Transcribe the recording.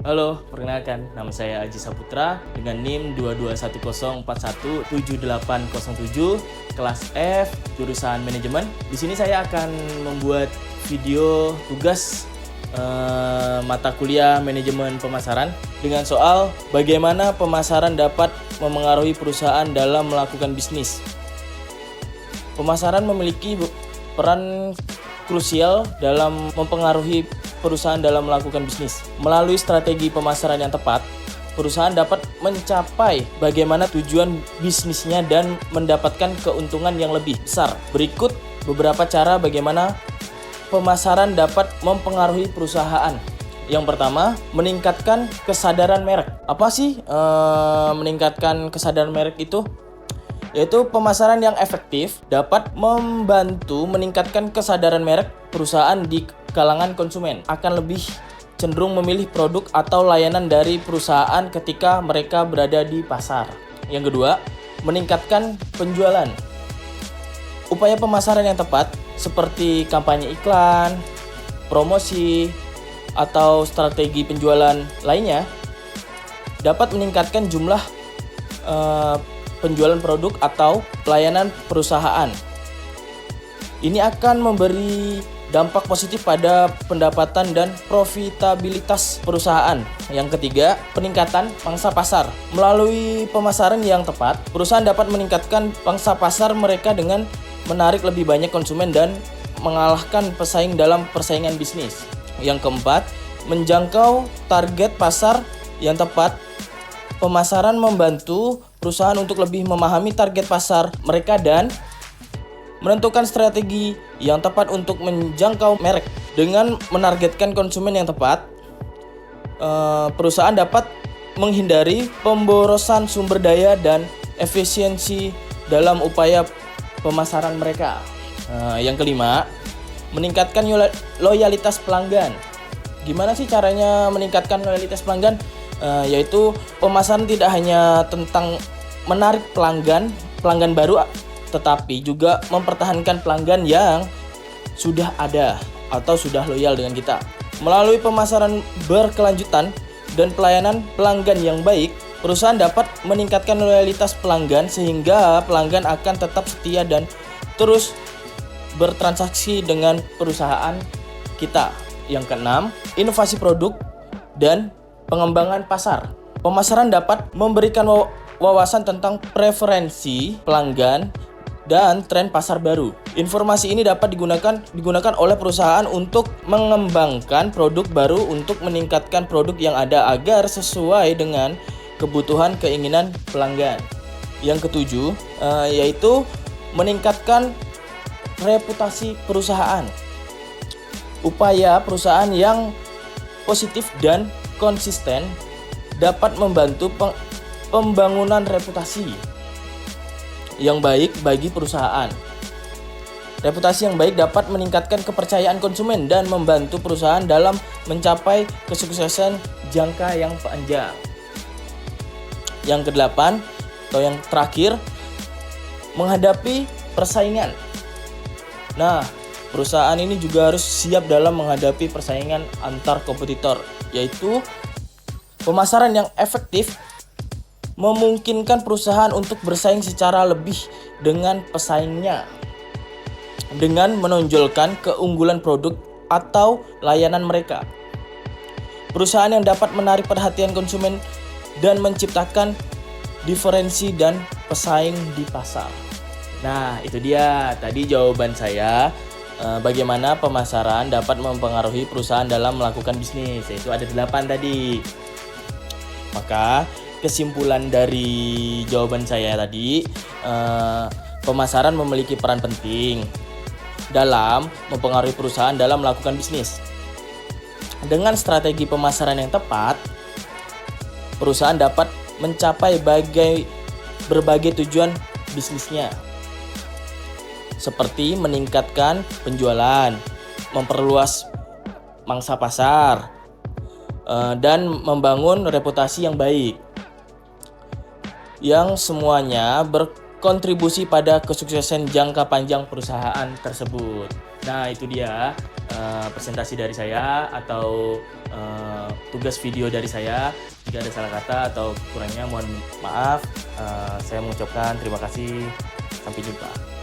Halo, perkenalkan, nama saya Aji Saputra dengan NIM 2210417807, kelas F, jurusan manajemen. Di sini saya akan membuat video tugas mata kuliah manajemen pemasaran dengan soal bagaimana pemasaran dapat memengaruhi perusahaan dalam melakukan bisnis. Pemasaran memiliki peran krusial dalam mempengaruhi perusahaan dalam melakukan bisnis. Melalui strategi pemasaran yang tepat, perusahaan dapat mencapai bagaimana tujuan bisnisnya dan mendapatkan keuntungan yang lebih besar. Berikut beberapa cara bagaimana pemasaran dapat mempengaruhi perusahaan. Yang pertama, meningkatkan kesadaran merek. Apa sih meningkatkan kesadaran merek itu? Yaitu pemasaran yang efektif dapat membantu meningkatkan kesadaran merek perusahaan di kalangan konsumen, akan lebih cenderung memilih produk atau layanan dari perusahaan ketika mereka berada di pasar. Yang kedua, meningkatkan penjualan. Upaya pemasaran yang tepat seperti kampanye iklan, promosi, atau strategi penjualan lainnya dapat meningkatkan jumlah penjualan produk atau pelayanan perusahaan. Ini akan memberi dampak positif pada pendapatan dan profitabilitas perusahaan. Yang ketiga, peningkatan pangsa pasar. Melalui pemasaran yang tepat, perusahaan dapat meningkatkan pangsa pasar mereka dengan menarik lebih banyak konsumen dan mengalahkan pesaing dalam persaingan bisnis. Yang keempat, menjangkau target pasar yang tepat. Pemasaran membantu perusahaan untuk lebih memahami target pasar mereka dan menentukan strategi yang tepat untuk menjangkau merek. Dengan menargetkan konsumen yang tepat, perusahaan dapat menghindari pemborosan sumber daya dan efisiensi dalam upaya pemasaran mereka. Yang kelima, meningkatkan loyalitas pelanggan. Gimana sih caranya meningkatkan loyalitas pelanggan? Yaitu pemasaran tidak hanya tentang menarik pelanggan baru, tetapi juga mempertahankan pelanggan yang sudah ada atau sudah loyal dengan kita. Melalui pemasaran berkelanjutan dan pelayanan pelanggan yang baik, perusahaan dapat meningkatkan loyalitas pelanggan sehingga pelanggan akan tetap setia dan terus bertransaksi dengan perusahaan kita. Yang keenam, inovasi produk dan pengembangan pasar. Pemasaran dapat memberikan wawasan tentang preferensi pelanggan dan tren pasar baru. Informasi ini dapat digunakan oleh perusahaan untuk mengembangkan produk baru untuk meningkatkan produk yang ada agar sesuai dengan kebutuhan keinginan pelanggan. Yang ketujuh, yaitu meningkatkan reputasi perusahaan. Upaya perusahaan yang positif dan konsisten dapat membantu pembangunan reputasi yang baik bagi perusahaan. Reputasi yang baik dapat meningkatkan kepercayaan konsumen dan membantu perusahaan dalam mencapai kesuksesan jangka yang panjang. Yang kedelapan atau yang terakhir, menghadapi persaingan. Nah, perusahaan ini juga harus siap dalam menghadapi persaingan antar kompetitor, yaitu pemasaran yang efektif memungkinkan perusahaan untuk bersaing secara lebih dengan pesaingnya dengan menonjolkan keunggulan produk atau layanan mereka. Perusahaan yang dapat menarik perhatian konsumen dan menciptakan diferensi dan pesaing di pasar. Nah, itu dia tadi jawaban saya. Bagaimana pemasaran dapat mempengaruhi perusahaan dalam melakukan bisnis, yaitu ada 8 tadi. Maka kesimpulan dari jawaban saya tadi, pemasaran memiliki peran penting dalam mempengaruhi perusahaan dalam melakukan bisnis. Dengan strategi pemasaran yang tepat, perusahaan dapat mencapai berbagai tujuan bisnisnya, seperti meningkatkan penjualan, memperluas mangsa pasar, dan membangun reputasi yang baik, yang semuanya berkontribusi pada kesuksesan jangka panjang perusahaan tersebut. Nah, itu dia presentasi dari saya atau tugas video dari saya. Jika ada salah kata atau kurangnya mohon maaf. Saya mengucapkan terima kasih. Sampai jumpa.